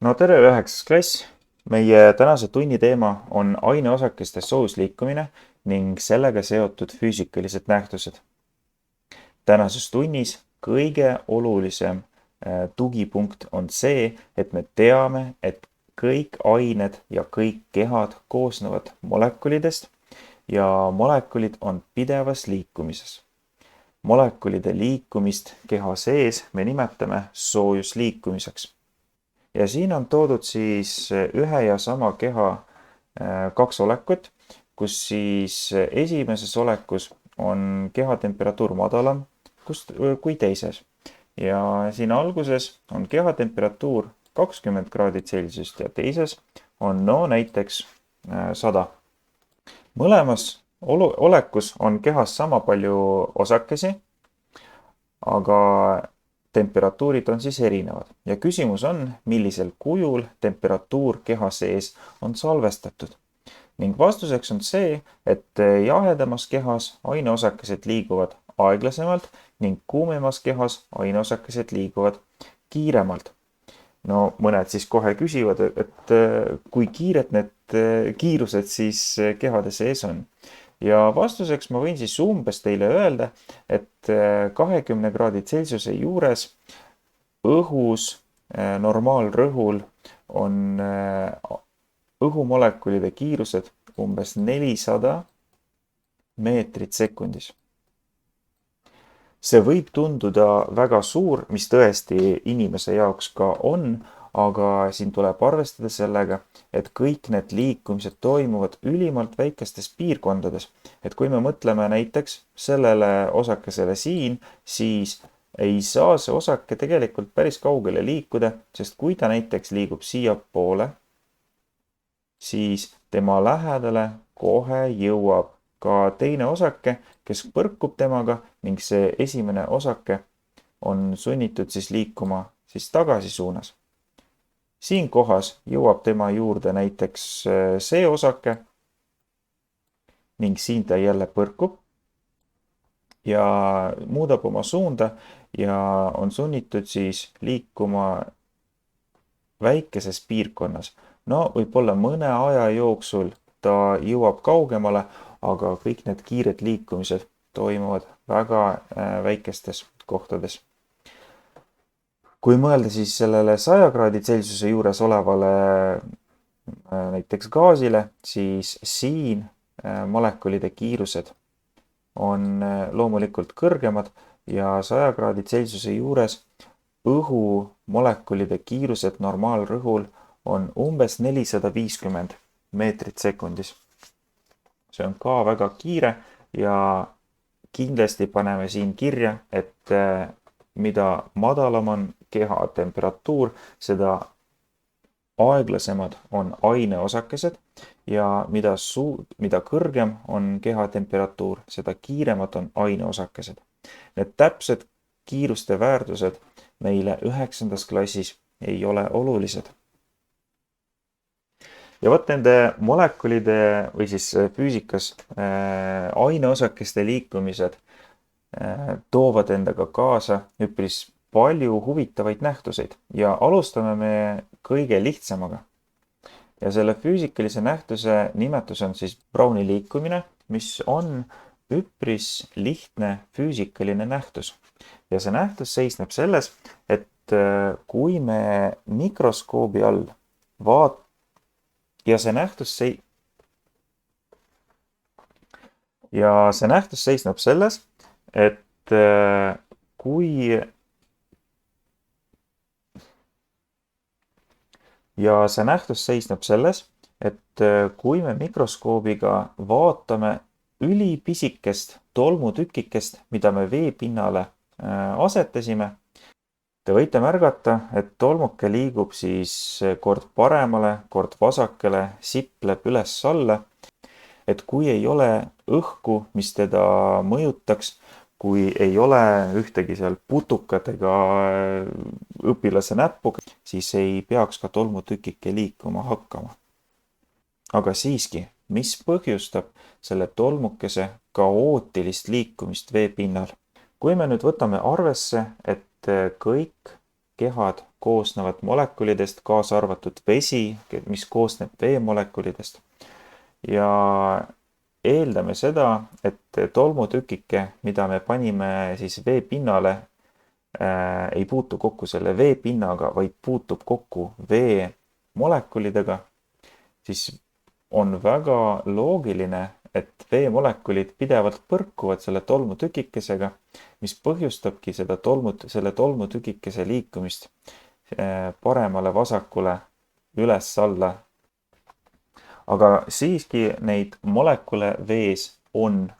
No tere 9. klass! Meie tänase tunni teema on aineosakeste soojusliikumine ning sellega seotud füüsikalised nähtused. Tänases tunnis kõige olulisem tugipunkt on see, et me teame, et kõik ained ja kõik kehad koosnevad molekulidest ja molekulid on pidevas liikumises. Molekulide liikumist keha sees me nimetame soojusliikumiseks. Ja siin on toodud siis ühe ja sama keha kaks olekut, kus siis esimeses olekus on keha temperatuur madalam kui teises. Ja siin alguses on keha temperatuur 20 kraadit Celsiust ja teises on näiteks 100. Mõlemas olekus on kehas sama palju osakesi, aga temperatuurid on siis erinevad ja küsimus on, millisel kujul temperatuur keha sees on salvestatud. Ning vastuseks on see, et jahedamas kehas aineosakesed liiguvad aeglasemalt ning kuumemas kehas aineosakesed liiguvad kiiremalt. No mõned siis kohe küsivad, et kui kiired need kiirused siis kehade sees on. Ja vastuseks ma võin siis umbes teile öelda, et 20 kraadi Celsiuse juures õhus normaalrõhul on õhumolekulide kiirused umbes 400 meetrit sekundis. See võib tunduda väga suur, mis tõesti inimese jaoks ka on, aga siin tuleb arvestada sellega, et kõik need liikumised toimuvad ülimalt väikestes piirkondades. Et kui me mõtleme näiteks sellele osakesele siin, siis ei saa see osake tegelikult päris kaugele liikuda, sest kui ta näiteks liigub siiapoole, siis tema lähedale kohe jõuab ka teine osake, kes põrkub temaga ning see esimene osake on sunnitud siis liikuma siis tagasi suunas. Siin kohas jõuab tema juurde näiteks see osake ning siin ta jälle põrkub ja muudab oma suunda ja on sunnitud siis liikuma väikeses piirkonnas. No võib-olla mõne aja jooksul ta jõuab kaugemale, aga kõik need kiired liikumised toimuvad väga väikestes kohtades. Kui mõelda siis sellele 100 kraadi Celsiuse juures olevale näiteks gaasile, siis siin molekulide kiirused on loomulikult kõrgemad ja 100 kraadi Celsiuse juures õhu molekulide kiirused normaalrõhul on umbes 450 meetrit sekundis. See on ka väga kiire ja kindlasti paneme siin kirja, et mida madalam on keha temperatuur, seda aeglasemad on aineosakesed ja mida kõrgem on keha temperatuur, seda kiiremad on aineosakesed. Need täpsed kiiruste väärtused meile 9. klassis ei ole olulised. Ja võt nende molekulide või siis füüsikas aineosakeste liikumised toovad endaga kaasa üpris palju huvitavaid nähtuseid ja alustame me kõige lihtsamaga. Ja selle füüsikalise nähtuse nimetus on siis Browni liikumine, mis on üpris lihtne füüsikaline nähtus. Ja see nähtus seisneb selles, et kui me mikroskoobi all ja see nähtus seisneb selles, et kui me mikroskoobiga vaatame ülipisikest tolmutükikest, mida me vee pinnale asetasime, te võite märgata, et tolmuke liigub siis kord paremale, kord vasakele, sipleb üles-alla. Et kui ei ole õhku, mis teda mõjutaks, kui ei ole ühtegi seal putukat ega õpilase näppu, siis ei peaks ka tolmutükike liikuma hakkama. Aga siiski, mis põhjustab selle tolmukese kaootilist liikumist vee pinnal? Kui me nüüd võtame arvesse, et kõik kehad koosnevad molekulidest, kaasa arvatud vesi, mis koosneb veemolekulidest. Ja eeldame seda, et tolmutükike, mida me panime siis vee pinnale, ei puutu kokku selle vee pinnaga, vaid puutub kokku vee molekulidega, siis on väga loogiline, et veemolekulid pidevalt põrkuvad selle tolmutükikesega, mis põhjustabki selle tolmutükikese liikumist paremale, vasakule, üles-alla. Aga siiski neid molekule vees on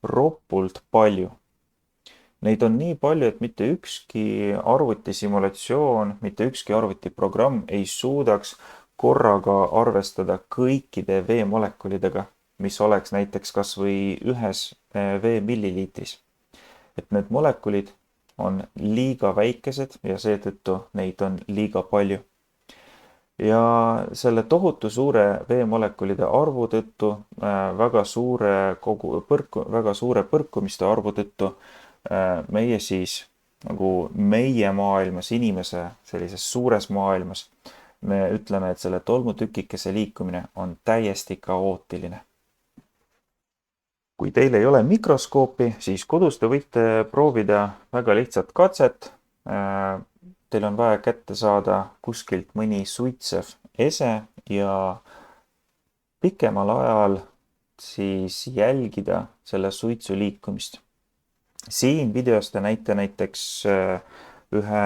ropult palju. Neid on nii palju, et mitte ükski arvutisimulatsioon, mitte ükski arvutiprogramm ei suudaks korraga arvestada kõikide veemolekulidega, mis oleks näiteks kas või ühes vee milliliitris. Et need molekulid on liiga väikesed ja seetõttu neid on liiga palju. Ja selle tohutu suure veemolekulide arvu tõttu, väga suure põrkumiste arvu tõttu, meie siis nagu meie maailmas, inimese sellises suures maailmas, me ütleme, et selle tolmutükikese liikumine on täiesti kaootiline. Kui teil ei ole mikroskoopi, siis kodus te võite proovida väga lihtsat katset. Teil on vaja kätte saada kuskilt mõni suitsev ese ja pikemal ajal siis jälgida selle suitsu liikumist. Siin videos te näite näiteks ühe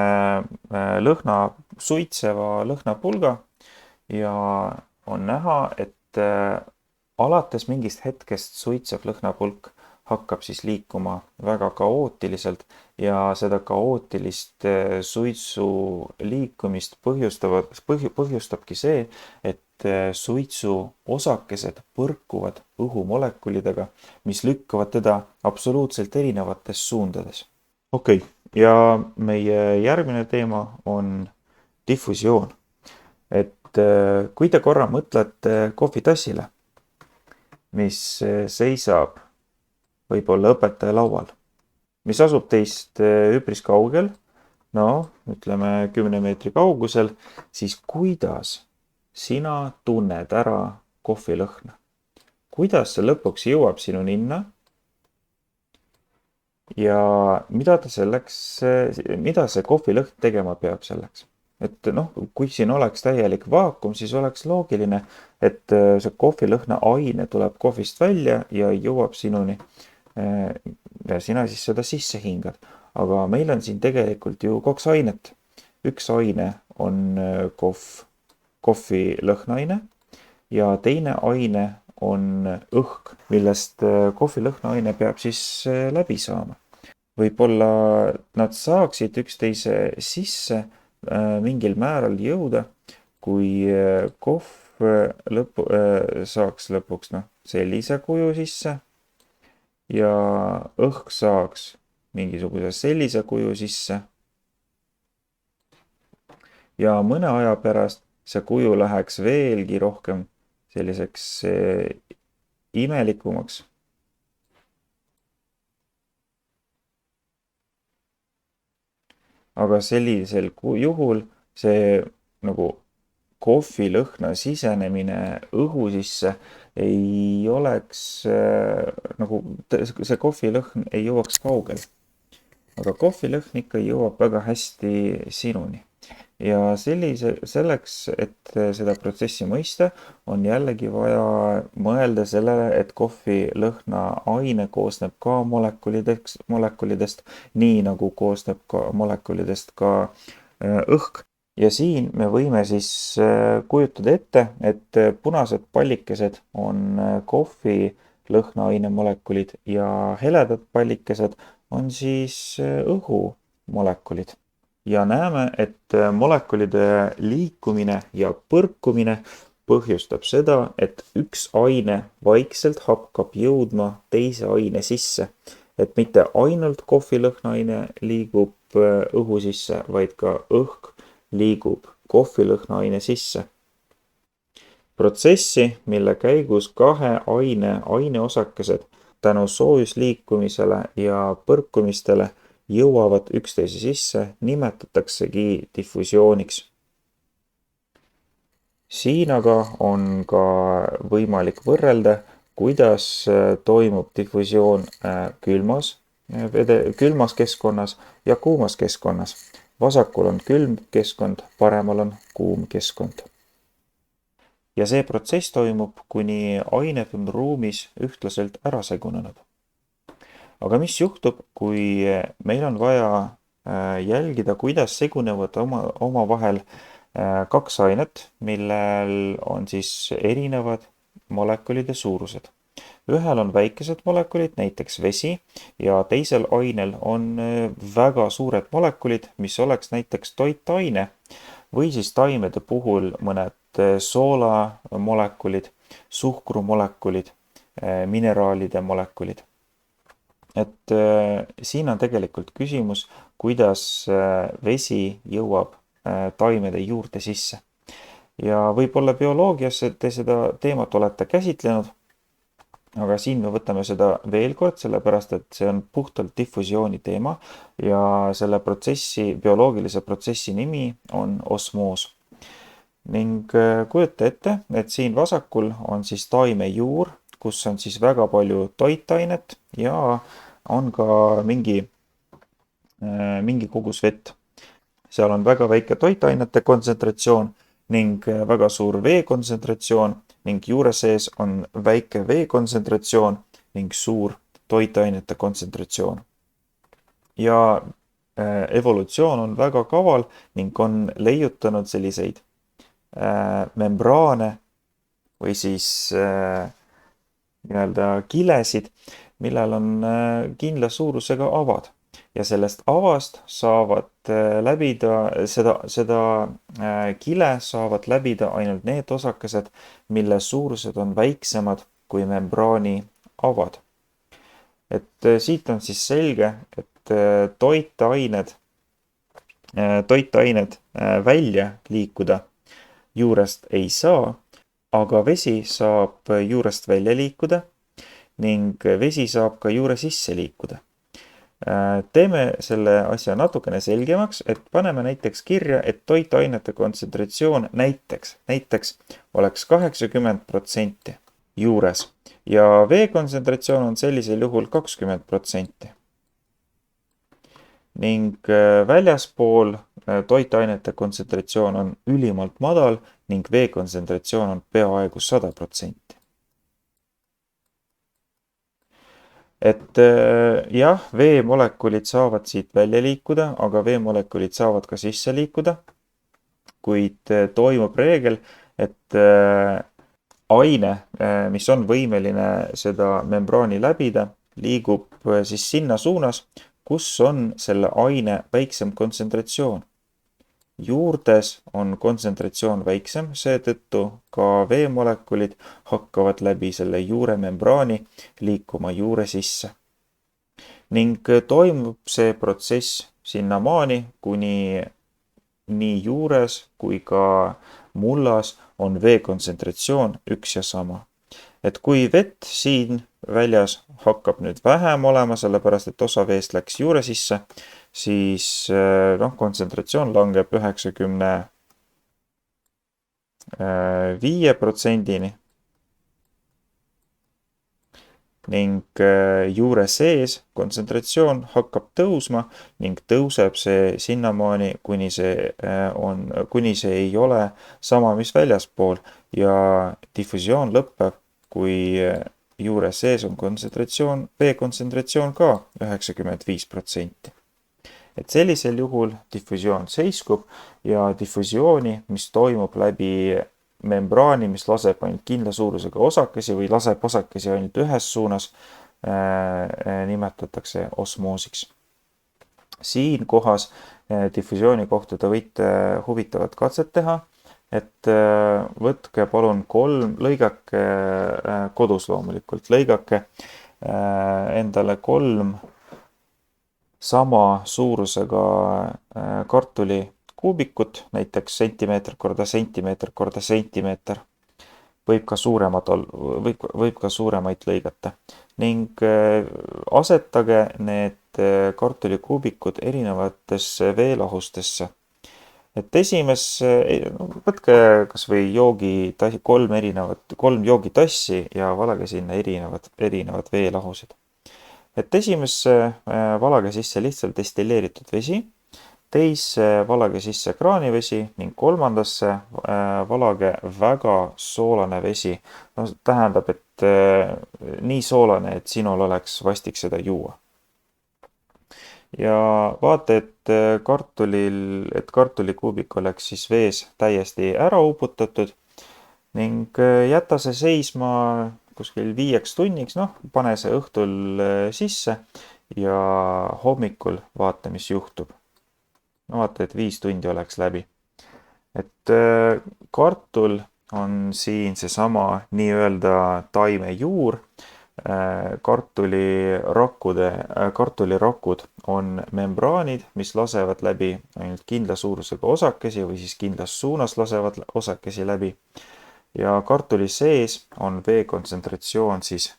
suitseva lõhnapulga ja on näha, et alates mingist hetkest suitsev lõhnapulk hakkab siis liikuma väga kaootiliselt ja seda kaootilist suitsu liikumist põhjustabki see, et suitsu osakesed põrkuvad õhumolekulidega, mis lükkavad teda absoluutselt erinevates suundades. Okei, ja meie järgmine teema on diffusioon. Et kui te korra mõtlete kohvitassile, mis seisab võib-olla õpetaja laual, mis asub teist üpris kaugel, ütleme 10 meetri kaugusel, siis kuidas sina tunned ära kohvilõhna? Kuidas see lõpuks jõuab sinu ninna? Ja mida see kohvilõhn tegema peab selleks? Et kui siin oleks täielik vaakum, siis oleks loogiline, et see kohvilõhna aine tuleb kohvist välja ja jõuab sinuni ja sina siis seda sisse hingad. Aga meil on siin tegelikult ju 2 ainet. Üks aine on kohvi lõhnaaine ja teine aine on õhk, millest kohvi lõhnaaine peab siis läbi saama. Võib-olla nad saaksid üksteise sisse mingil määral jõuda, kui kohv saaks lõpuks sellise kuju sisse ja õhk saaks mingisuguse sellise kuju sisse. Ja mõne aja pärast see kuju läheks veelgi rohkem selliseks imelikumaks. Aga sellisel juhul see nagu kohvilõhna sisenemine õhu sisse ei oleks see kohvilõhn ei jõuaks kaugele. Aga kohvilõhn ikka jõuab väga hästi sinuni. Ja selleks, et seda protsessi mõista, on jällegi vaja mõelda sellele, et kohvilõhna aine koosneb ka molekulidest, nii nagu koosneb ka molekulidest ka õhk. Ja siin me võime siis kujutada ette, et punased pallikesed on kohvi lõhnaaine molekulid ja heledad pallikesed on siis õhu molekulid. Ja näeme, et molekulide liikumine ja põrkumine põhjustab seda, et üks aine vaikselt hakkab jõudma teise aine sisse. Et mitte ainult kohvilõhnaaine liigub õhu sisse, vaid ka õhk liigub kohvilõhnaaine sisse. Protsessi, mille käigus 2 aineosakesed tänu soojusliikumisele ja põrkumistele jõuavad üksteise sisse, nimetataksegi diffusiooniks. Siin aga on ka võimalik võrrelda, kuidas toimub diffusioon külmas keskkonnas ja kuumas keskkonnas. Vasakul on külm keskkond, paremal on kuum keskkond. Ja see protsess toimub, kuni ained on ruumis ühtlaselt ära segunenud. Aga mis juhtub, kui meil on vaja jälgida, kuidas segunevad omavahel kaks ainet, millel on siis erinevad molekulide suurused. Ühel on väikesed molekulid, näiteks vesi, ja teisel ainel on väga suured molekulid, mis oleks näiteks toitaine või siis taimede puhul mõned soolamolekulid, suhkrumolekulid, mineraalide molekulid. Et siin on tegelikult küsimus, kuidas vesi jõuab taimede juurde sisse. Ja võib-olla bioloogias te seda teemat olete käsitlenud, aga siin me võtame seda veel kord, sellepärast et see on puhtalt diffusiooni teema ja selle bioloogilise protsessi nimi on osmoos. Ning kujuta ette, et siin vasakul on siis taime juur, kus on siis väga palju toitainet ja on ka mingi kogus vett. Seal on väga väike toitainete kontsentratsioon ning väga suur vee kontsentratsioon ning juure sees on väike vee kontsentratsioon ning suur toitainete kontsentratsioon. Ja evolutsioon on väga kaval ning on leiutanud selliseid membraane või siis kilesid, millel on kindla suurusega avad. Ja sellest avast saavad läbida, seda kile saavad läbida ainult need osakesed, mille suurused on väiksemad kui membraani avad. Et siit on siis selge, et toitained välja liikuda juurest ei saa, aga vesi saab juurest välja liikuda ning vesi saab ka juure sisse liikuda. Teeme selle asja natukene selgemaks, et paneme näiteks kirja, et toitainete kontsentratsioon näiteks oleks 80% juures ja vee kontsentratsioon on sellisel juhul 20%. Ning väljaspool toitainete kontsentratsioon on ülimalt madal ning vee kontsentratsioon on peaaegu 100%. Et jah, veemolekulid saavad siit välja liikuda, aga veemolekulid saavad ka sisse liikuda, kuid toimub reegel, et aine, mis on võimeline seda membraani läbida, liigub siis sinna suunas, kus on selle aine väiksem kontsentratsioon. Juurdes on kontsentratsioon väiksem, seetõttu ka veemolekulid hakkavad läbi selle juure membraani liikuma juure sisse. Ning toimub see protsess sinnamaani, kuni nii juures kui ka mullas on vee kontsentratsioon üks ja sama. Et kui vett siin väljas hakkab nüüd vähem olema, sellepärast et osa veest läks juure sisse, siis kontsentratsioon langeb 95%-ni ning juure sees kontsentratsioon hakkab tõusma ning tõuseb see sinnamaani, kuni see ei ole sama, mis väljaspool ja diffusioon lõpeb, kui juure sees on vee kontsentratsioon ka 95%. Et sellisel juhul diffusioon seiskub ja diffusiooni, mis toimub läbi membraani, mis laseb ainult kindla suurusega osakesi või laseb osakesi ainult ühes suunas, nimetatakse osmoosiks. Siin kohas diffusiooni kohta te võite huvitavat katset teha, et võtke palun lõigake kodus loomulikult, lõigake endale 3 sama suurusega kartulikuubikut, näiteks sentimeeter korda sentimeeter korda sentimeeter. Võib ka suuremaid lõigata ning asetage need need kartulikuubikud erinevatesse veelahustesse. Et võtke kas või kolm joogitassi ja valage sinna erinevad veelahused. Et esimesse valage sisse lihtsalt destilleeritud vesi, teisse valage sisse kraanivesi ning kolmandasse valage väga soolane vesi. No, tähendab, et nii soolane, et sinul oleks vastik seda juua. Ja vaata, et kartulikuubik oleks siis vees täiesti ära uputatud ning jäta see seisma kuskil 5 tunniks, pane see õhtul sisse ja hommikul vaata, mis juhtub. Vaata, et 5 tundi oleks läbi. Et kartul on siin seesama nii-öelda taimejuur. Kartulirakud on membraanid, mis lasevad läbi ainult kindla suurusega osakesi või siis kindlas suunas lasevad osakesi läbi. Ja kartuli sees on vee kontsentratsioon siis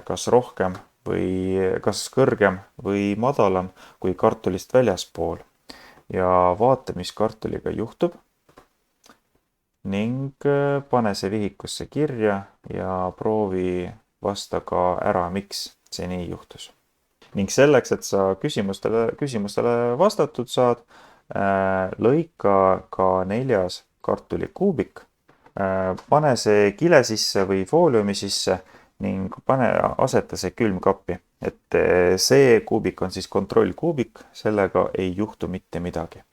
kas rohkem või kas kõrgem või madalam kui kartulist väljaspool. Ja vaata, mis kartuliga juhtub ning pane see vihikusse kirja ja proovi vasta ka ära, miks see nii juhtus. Ning selleks, et sa küsimustele vastatud saad, lõika ka 4. kartulikuubik, pane see kile sisse või fooliumi sisse ning aseta see külmkappi. Et see kuubik on siis kontrollkuubik, sellega ei juhtu mitte midagi.